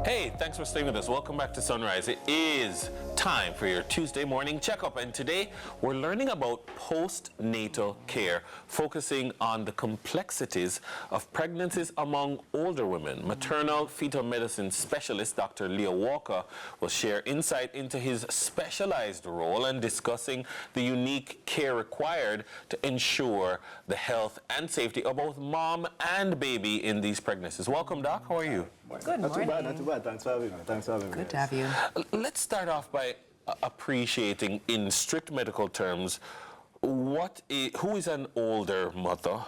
Hey, thanks for staying with us. Welcome back to Sunrise. It is time for your Tuesday morning checkup, and today we're learning about postnatal care, focusing on the complexities of pregnancies among older women. Maternal fetal medicine specialist Dr. Leo Walker will share insight into his specialized role and discussing the unique care required to ensure the health and safety of both mom and baby in these pregnancies. Welcome, Doc. How are you? Good morning. Not too bad, not too bad. Thanks for having me. Thanks for having me. Good to have you. Let's start off by appreciating, in strict medical terms, who is an older mother?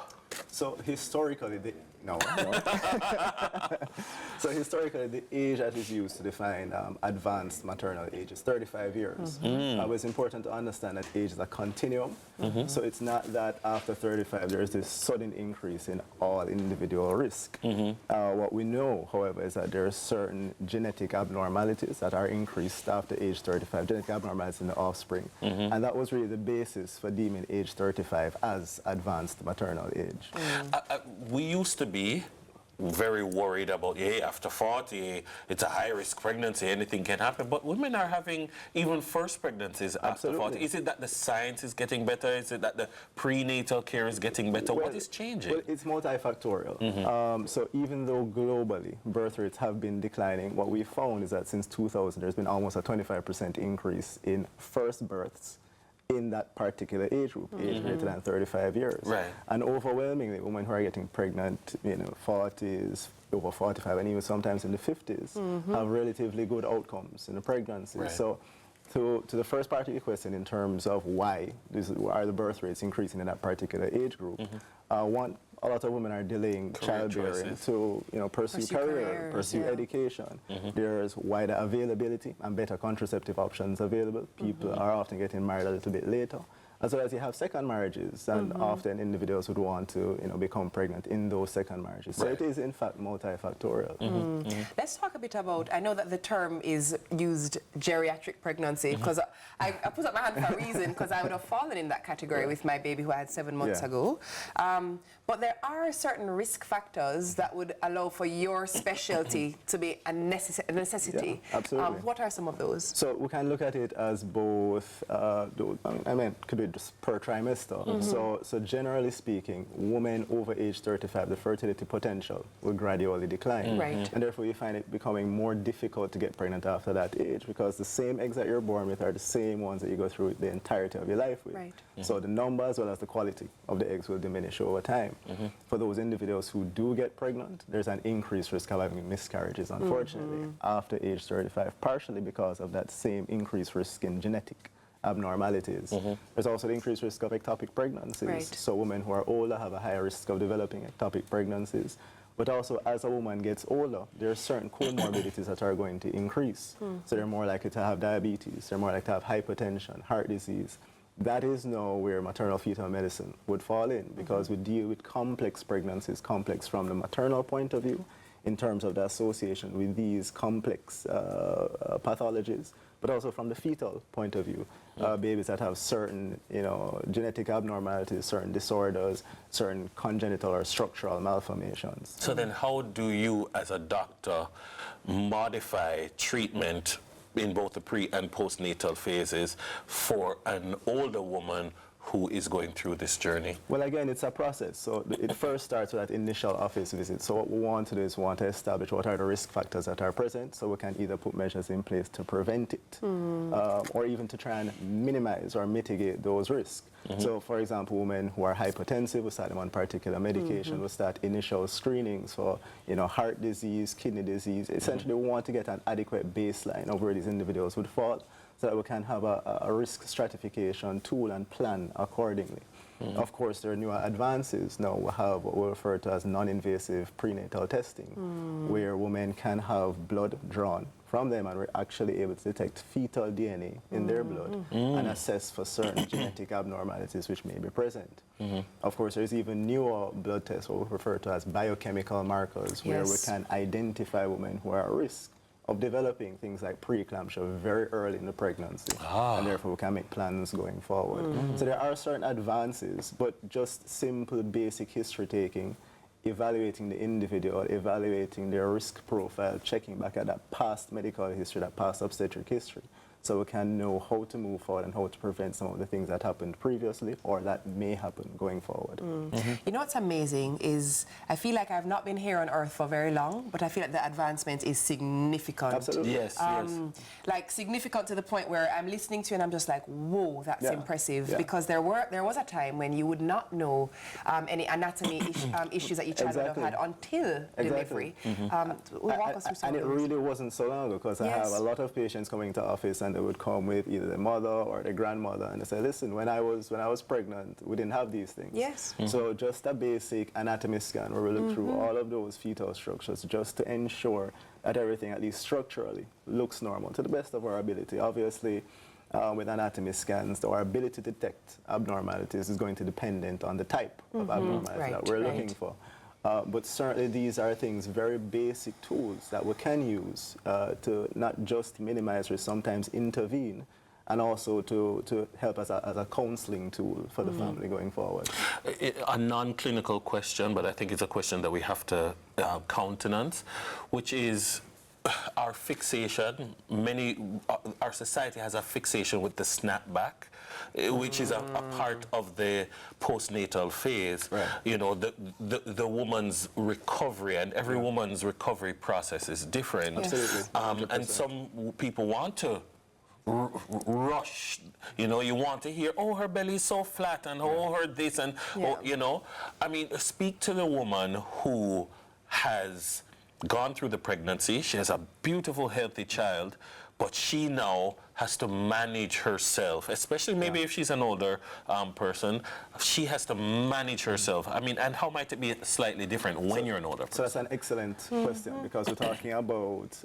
So historically, So historically, the age that is used to define advanced maternal age is 35 years. It's important to understand that age is a continuum. So it's not that after 35 there is this sudden increase in all individual risk. What we know, however, is that there are certain genetic abnormalities that are increased after age 35, genetic abnormalities in the offspring. And that was really the basis for deeming age 35 as advanced maternal age. We used to be very worried about, after 40, it's a high-risk pregnancy, anything can happen. But women are having even first pregnances after 40. Is it that the science is getting better? Is it that the prenatal care is getting better? What is changing? Well, it's multifactorial. So even though globally birth rates have been declining, what we found is that since 2000, there's been almost a 25% increase in first births in that particular age group, age greater than 35 years. Right. And overwhelmingly, women who are getting pregnant, 40s, over 45, and even sometimes in the 50s, have relatively good outcomes in the pregnancy. Right. So to the first part of your question in terms of why are the birth rates increasing in that particular age group, one, a lot of women are delaying childbearing to pursue career, pursue education. There's wider availability and better contraceptive options available. People are often getting married a little bit later. As well as you have second marriages, and often individuals would want to become pregnant in those second marriages. So it is in fact multifactorial. Let's talk a bit about, I know that the term is used geriatric pregnancy, because I put up my hand for a reason, because I would have fallen in that category with my baby who I had 7 months ago. But there are certain risk factors that would allow for your specialty to be a necessity. Yeah, absolutely. What are some of those? So we can look at it as both, could be just per trimester. So generally speaking, women over age 35, the fertility potential will gradually decline. Right. And therefore you find it becoming more difficult to get pregnant after that age, because the same eggs that you're born with are the same ones that you go through the entirety of your life with. Right. So the number as well as the quality of the eggs will diminish over time. For those individuals who do get pregnant, there's an increased risk of having miscarriages, unfortunately, after age 35, partially because of that same increased risk in genetic abnormalities. There's also the increased risk of ectopic pregnancies. Right. So women who are older have a higher risk of developing ectopic pregnancies. But also, as a woman gets older, there are certain comorbidities that are going to increase. So they're more likely to have diabetes, they're more likely to have hypertension, heart disease. That is now where maternal fetal medicine would fall in, because we deal with complex pregnancies, complex from the maternal point of view, in terms of the association with these complex pathologies, but also from the fetal point of view. Babies that have certain genetic abnormalities, certain disorders, certain congenital or structural malformations. So then how do you, as a doctor, modify treatment in both the pre- and postnatal phases for an older woman who is going through this journey? Well, again, it's a process. So it first starts with that initial office visit. So what we want to do is we want to establish what are the risk factors that are present, so we can either put measures in place to prevent it, or even to try and minimize or mitigate those risks. So, for example, women who are hypertensive, we start them on particular medication. We start initial screenings for, heart disease, kidney disease. Essentially, we want to get an adequate baseline of where these individuals would fall, so that we can have a risk stratification tool and plan accordingly. Of course, there are newer advances. Now we have what we refer to as non-invasive prenatal testing, where women can have blood drawn from them, and we're actually able to detect fetal DNA in their blood and assess for certain genetic abnormalities which may be present. Of course, there's even newer blood tests, what we refer to as biochemical markers, where we can identify women who are at risk of developing things like preeclampsia very early in the pregnancy, and therefore we can make plans going forward. So there are certain advances, but just simple basic history taking evaluating the individual, evaluating their risk profile, checking back at that past medical history, that past obstetric history, so we can know how to move forward and how to prevent some of the things that happened previously or that may happen going forward. You know what's amazing is I feel like I've not been here on Earth for very long, but I feel like the advancement is significant. Absolutely. Yes, Like significant to the point where I'm listening to you and I'm just like, whoa, that's impressive. Yeah. Because there was a time when you would not know any anatomy issues that your child would have had until delivery. Walk us through some and of it those. really wasn't so long ago, because I have a lot of patients coming to office and they would come with either the mother or the grandmother and they say, listen, when I was pregnant, we didn't have these things. Yes. So just a basic anatomy scan where we look through all of those fetal structures just to ensure that everything, at least structurally, looks normal to the best of our ability. Obviously, with anatomy scans, our ability to detect abnormalities is going to be dependent on the type of abnormality that we're looking for. But certainly these are things, very basic tools that we can use to not just minimize risk, sometimes intervene, and also to help as a counseling tool for the family going forward. A non-clinical question, but I think it's a question that we have to countenance, which is our fixation. Our society has a fixation with the snapback, which is a part of the postnatal phase. Right. You know, the woman's recovery, and every woman's recovery process is different. Absolutely. And some people want to rush, you know, you want to hear, oh, her belly is so flat, and oh, her this, and oh, you know. I mean, speak to the woman who has gone through the pregnancy, she has a beautiful, healthy child, but she now has to manage herself, especially maybe if she's an older person, she has to manage herself. I mean, and how might it be slightly different when you're an older person? So that's an excellent question, because we're talking about,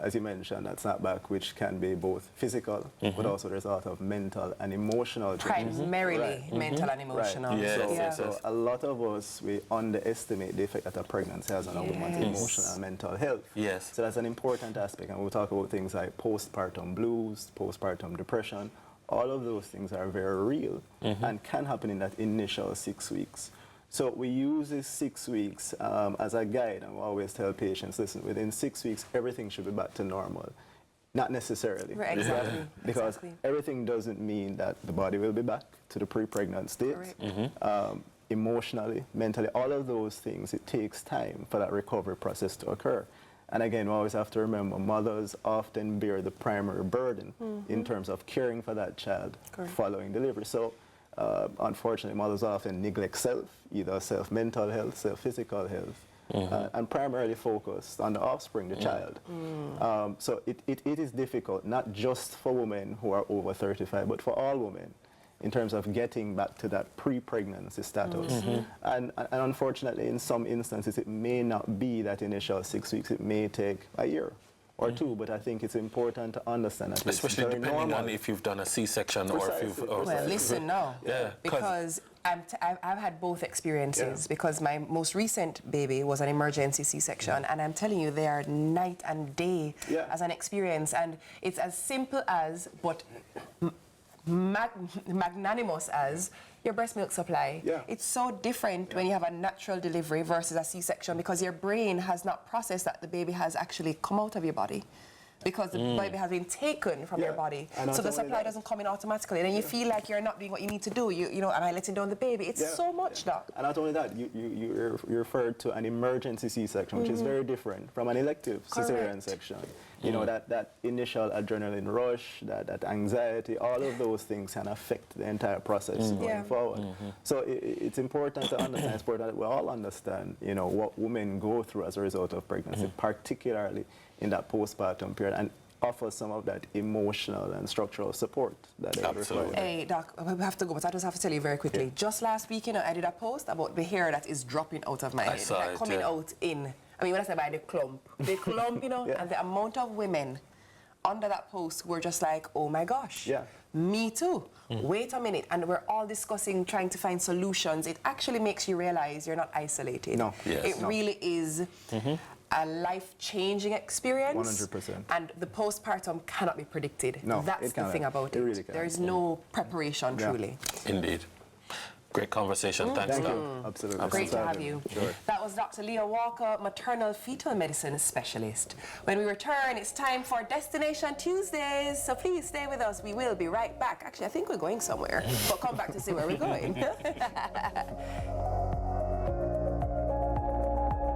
as you mentioned, that snapback, which can be both physical, but also there's a lot of mental and emotional changes. Primarily mental and emotional. Right. Yes, So a lot of us, we underestimate the effect that a pregnancy has on a woman's emotional and mental health. Yes. So that's an important aspect, and we'll talk about things like postpartum blues, postpartum depression. All of those things are very real and can happen in that initial 6 weeks. So we use this 6 weeks as a guide, and we always tell patients, listen, within 6 weeks, everything should be back to normal. Not necessarily. Right, exactly. Because everything doesn't mean that the body will be back to the pre-pregnant state. Emotionally, mentally, all of those things, it takes time for that recovery process to occur. And again, we always have to remember, mothers often bear the primary burden in terms of caring for that child following delivery. So unfortunately, mothers often neglect self, either self-mental health, self-physical health, and primarily focused on the offspring, the child. So it is difficult, not just for women who are over 35, but for all women, in terms of getting back to that pre-pregnancy status. And unfortunately, in some instances, it may not be that initial 6 weeks. It may take a year or two, but I think it's important to understand that Especially it's very depending normal. on if you've done a C-section or if you've... Well, listen, no. Yeah, because I've had both experiences, because my most recent baby was an emergency C-section, and I'm telling you, they are night and day as an experience. And it's as simple as, but magnanimous as, your breast milk supply. It's so different when you have a natural delivery versus a C-section, because your brain has not processed that the baby has actually come out of your body, because the baby has been taken from your body. So the supply doesn't come in automatically. And then you feel like you're not doing what you need to do. You know, am I letting down the baby? It's so much, Doc. And not only that, you referred to an emergency C-section, which is very different from an elective cesarean section. You know, that initial adrenaline rush, that anxiety, all of those things can affect the entire process going forward. So it's important to understand, it's important that we all understand, you know, what women go through as a result of pregnancy, particularly in that postpartum period, and offer some of that emotional and structural support that they require. Hey, Doc, we have to go, but I just have to tell you very quickly. Just last week, you know, I did a post about the hair that is dropping out of my head. Saw it, coming out in, I mean, when I say by the clump, you know, and the amount of women under that post were just like, oh my gosh, me too. Wait a minute, and we're all discussing, trying to find solutions. It actually makes you realize you're not isolated. No. It really is a life-changing experience. 100%. And the postpartum cannot be predicted. No, That's the thing about it. Really there is no preparation, truly. Indeed. Great conversation. Thanks, Thank Doc. you. Absolutely. Great to Thanks for have having you. me. Sure. That was Dr. Leah Walker, maternal fetal medicine specialist. When we return, it's time for Destination Tuesdays. So please stay with us. We will be right back. Actually, I think we're going somewhere. But come back to see where we're going.